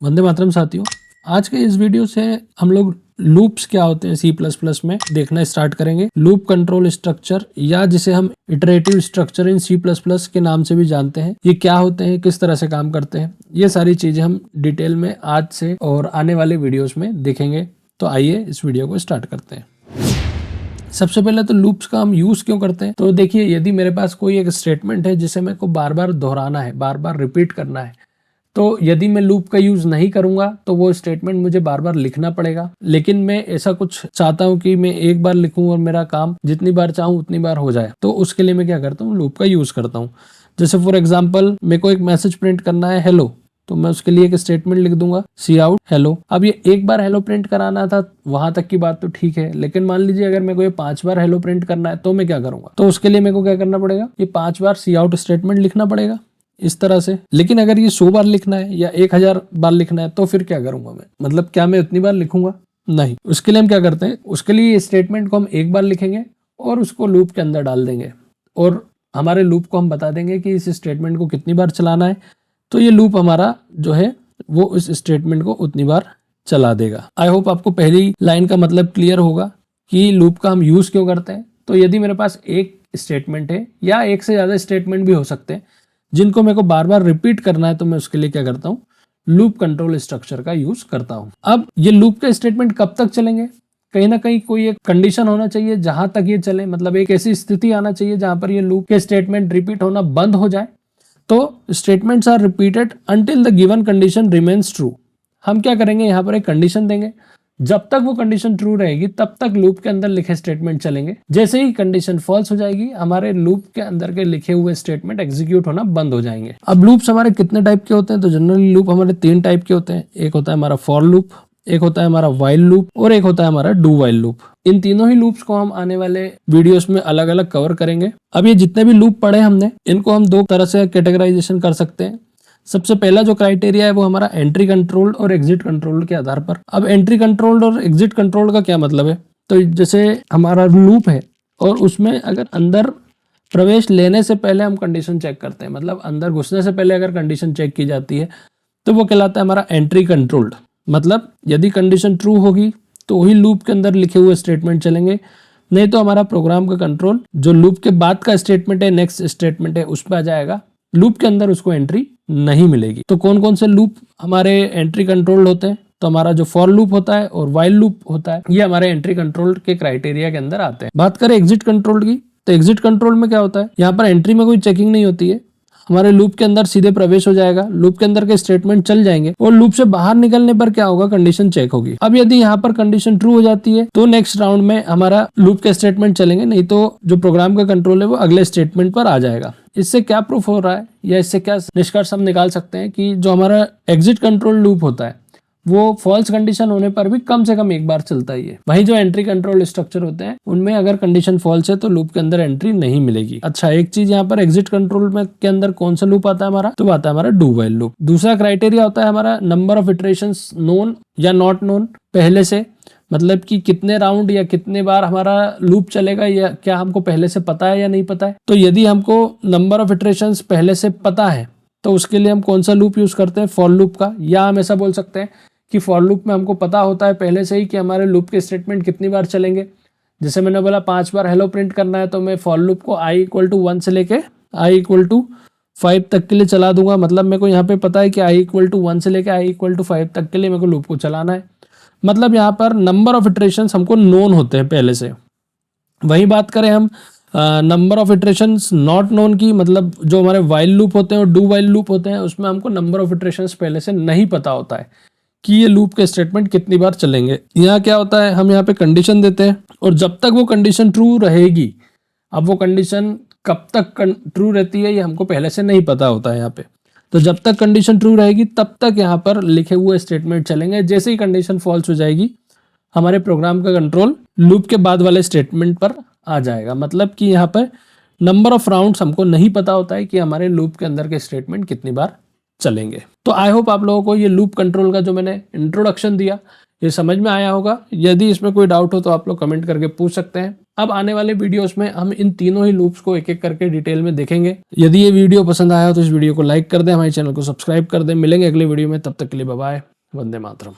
वंदे मातरम साथियों, आज के इस वीडियो से हम लोग लूप्स क्या होते हैं सी प्लस प्लस में देखना स्टार्ट करेंगे। लूप कंट्रोल स्ट्रक्चर या जिसे हम iterative structure in C plus plus के नाम से भी जानते हैं, ये क्या होते हैं, किस तरह से काम करते हैं, ये सारी चीजें हम डिटेल में आज से और आने वाले वीडियोस में देखेंगे। तो आइए इस वीडियो को स्टार्ट करते हैं। सबसे पहले तो लूप्स का हम यूज क्यों करते हैं। तो देखिए, यदि मेरे पास कोई एक स्टेटमेंट है जिसे मेरे को बार बार दोहराना है, बार बार रिपीट करना है, तो यदि मैं लूप का यूज नहीं करूंगा तो वो स्टेटमेंट मुझे बार बार लिखना पड़ेगा। लेकिन मैं ऐसा कुछ चाहता हूं कि मैं एक बार लिखूं और मेरा काम जितनी बार चाहूं उतनी बार हो जाए, तो उसके लिए मैं क्या करता हूं, लूप का यूज करता हूं। जैसे फॉर एग्जाम्पल, मेरे को एक मैसेज प्रिंट करना है हेलो, तो मैं उसके लिए एक स्टेटमेंट लिख दूंगा सी आउट हेलो। अब ये एक बार हेलो प्रिंट कराना था, वहां तक की बात तो ठीक है, लेकिन मान लीजिए अगर मेरे को ये 5 बार हेलो प्रिंट करना है तो मैं क्या करूंगा। तो उसके लिए मेरे को क्या करना पड़ेगा, ये 5 बार सी आउट स्टेटमेंट लिखना पड़ेगा इस तरह से। लेकिन अगर ये 100 बार लिखना है या 1000 बार लिखना है तो फिर क्या करूंगा मैं, मतलब क्या मैं उतनी बार लिखूंगा? नहीं। उसके लिए हम क्या करते हैं, उसके लिए स्टेटमेंट को हम एक बार लिखेंगे और उसको लूप के अंदर डाल देंगे और हमारे लूप को हम बता देंगे कि इस स्टेटमेंट को कितनी बार चलाना है। तो ये लूप हमारा जो है वो उस स्टेटमेंट को उतनी बार चला देगा। आई होप आपको पहली लाइन का मतलब क्लियर होगा कि लूप का हम यूज क्यों करते हैं। तो यदि मेरे पास एक स्टेटमेंट है या एक से ज्यादा स्टेटमेंट भी हो सकते हैं जिनको मेरे को बार बार रिपीट करना है, तो मैं उसके लिए क्या करता हूँ, लूप कंट्रोल स्ट्रक्चर का यूज करता हूँ। अब ये लूप के स्टेटमेंट कब तक चलेंगे, कहीं ना कहीं कोई एक कंडीशन होना चाहिए जहां तक ये चले, मतलब एक ऐसी स्थिति आना चाहिए जहां पर ये लूप के स्टेटमेंट रिपीट होना बंद हो जाए। तो statements are repeated until the given condition remains true. हम क्या करेंगे, यहाँ पर एक कंडीशन देंगे, जब तक वो कंडीशन ट्रू रहेगी तब तक लूप के अंदर लिखे स्टेटमेंट चलेंगे। जैसे ही कंडीशन फॉल्स हो जाएगी, हमारे लूप के अंदर के लिखे हुए स्टेटमेंट एग्जीक्यूट होना बंद हो जाएंगे। अब लूप्स हमारे कितने टाइप के होते हैं, तो जनरली लूप हमारे 3 टाइप के होते हैं। एक होता है हमारा फॉर लूप, एक होता है हमारा व्हाइल लूप और एक होता है हमारा डू व्हाइल लूप। इन तीनों ही लूप्स को हम आने वाले वीडियोस में अलग अलग कवर करेंगे। अब ये जितने भी लूप पढ़े हमने, इनको हम 2 तरह से कैटेगराइजेशन कर सकते हैं। सबसे पहला जो क्राइटेरिया है वो हमारा एंट्री कंट्रोल और एग्जिट कंट्रोल के आधार पर। अब एंट्री कंट्रोल और एग्जिट कंट्रोल का क्या मतलब है, तो जैसे हमारा लूप है और उसमें अगर अंदर प्रवेश लेने से पहले हम कंडीशन चेक करते हैं, मतलब अंदर घुसने से पहले अगर कंडीशन चेक की जाती है तो वो कहलाता है हमारा एंट्री कंट्रोल्ड। मतलब यदि कंडीशन ट्रू होगी तो ही लूप के अंदर लिखे हुए स्टेटमेंट चलेंगे, नहीं तो हमारा प्रोग्राम का कंट्रोल जो लूप के बाद का स्टेटमेंट है, नेक्स्ट स्टेटमेंट है, उस पर आ जाएगा। लूप के अंदर उसको एंट्री नहीं मिलेगी। तो कौन कौन से लूप हमारे एंट्री कंट्रोल होते हैं, तो हमारा जो फॉर लूप होता है और व्हाइल लूप होता है, ये हमारे एंट्री कंट्रोल के क्राइटेरिया के अंदर आते हैं। बात करें एग्जिट कंट्रोल की, तो एग्जिट कंट्रोल में क्या होता है, यहाँ पर एंट्री में कोई चेकिंग नहीं होती है, हमारे लूप के अंदर सीधे प्रवेश हो जाएगा, लूप के अंदर के स्टेटमेंट चल जाएंगे और लूप से बाहर निकलने पर क्या होगा, कंडीशन चेक होगी। अब यदि यहाँ पर कंडीशन ट्रू हो जाती है तो नेक्स्ट राउंड में हमारा लूप के स्टेटमेंट चलेंगे, नहीं तो जो प्रोग्राम का कंट्रोल है वो अगले स्टेटमेंट पर आ जाएगा। इससे क्या प्रूफ हो रहा है या इससे क्या निष्कर्ष हम निकाल सकते हैं कि जो हमारा एग्जिट कंट्रोल लूप होता है वो फॉल्स कंडीशन होने पर भी कम से कम एक बार चलता ही है। वहीं जो एंट्री कंट्रोल स्ट्रक्चर होते हैं उनमें अगर कंडीशन फॉल्स है तो लूप के अंदर एंट्री नहीं मिलेगी। अच्छा, एक चीज यहाँ पर एग्जिट कंट्रोल में के अंदर कौन सा लूप आता है हमारा, तो आता है हमारा डू व्हाइल लूप। दूसरा क्राइटेरिया होता है हमारा नंबर ऑफ इटरेशंस नोन या नॉट नोन पहले से, मतलब कि कितने राउंड या कितने बार हमारा लूप चलेगा या क्या हमको पहले से पता है या नहीं पता है। तो यदि हमको नंबर ऑफ इटरेशंस पहले से पता है तो उसके लिए हम कौन सा लूप यूज करते हैं, फॉर लूप का। या हम ऐसा बोल सकते हैं कि फॉर लूप में हमको पता होता है पहले से ही कि हमारे लूप के स्टेटमेंट कितनी बार चलेंगे। जैसे मैंने बोला 5 बार हेलो प्रिंट करना है, तो मैं फॉर लूप को i = 1 से लेके i = 5 तक के लिए चला दूंगा। मतलब मेरे को यहाँ पे पता है कि i = 1 से लेके i = 5 तक के लिए मेरे को लूप को चलाना है। मतलब यहाँ पर नंबर ऑफ इटरेशंस हमको नोन होते हैं पहले से। वही बात करें हम number of iterations not known की, मतलब जो हमारे व्हाइल लूप होते हैं और डू व्हाइल लूप होते हैं, उसमें हमको नंबर ऑफ इटरेशंस पहले से नहीं पता होता है कि ये लूप के स्टेटमेंट कितनी बार चलेंगे। यहाँ क्या होता है, हम यहाँ पे कंडीशन देते हैं और जब तक वो कंडीशन ट्रू रहेगी, अब वो कंडीशन कब तक ट्रू रहती है ये हमको पहले से नहीं पता होता है यहाँ पे। तो जब तक कंडीशन ट्रू रहेगी तब तक यहाँ पर लिखे हुए स्टेटमेंट चलेंगे। जैसे ही कंडीशन फॉल्स हो जाएगी, हमारे प्रोग्राम का कंट्रोल लूप के बाद वाले स्टेटमेंट पर आ जाएगा। मतलब कि यहाँ पर नंबर ऑफ राउंड्स हमको नहीं पता होता है कि हमारे लूप के अंदर के स्टेटमेंट कितनी बार चलेंगे। तो आई होप आप लोगों को ये लूप कंट्रोल का जो मैंने इंट्रोडक्शन दिया ये समझ में आया होगा। यदि इसमें कोई डाउट हो तो आप लोग कमेंट करके पूछ सकते हैं। अब आने वाले वीडियोस में हम इन तीनों ही लूप्स को एक एक करके डिटेल में देखेंगे। यदि ये वीडियो पसंद आया हो तो इस वीडियो को लाइक कर दें, हमारे चैनल को सब्सक्राइब कर दें। मिलेंगे अगले वीडियो में, तब तक के लिए बाय बाय, वंदे मातरम।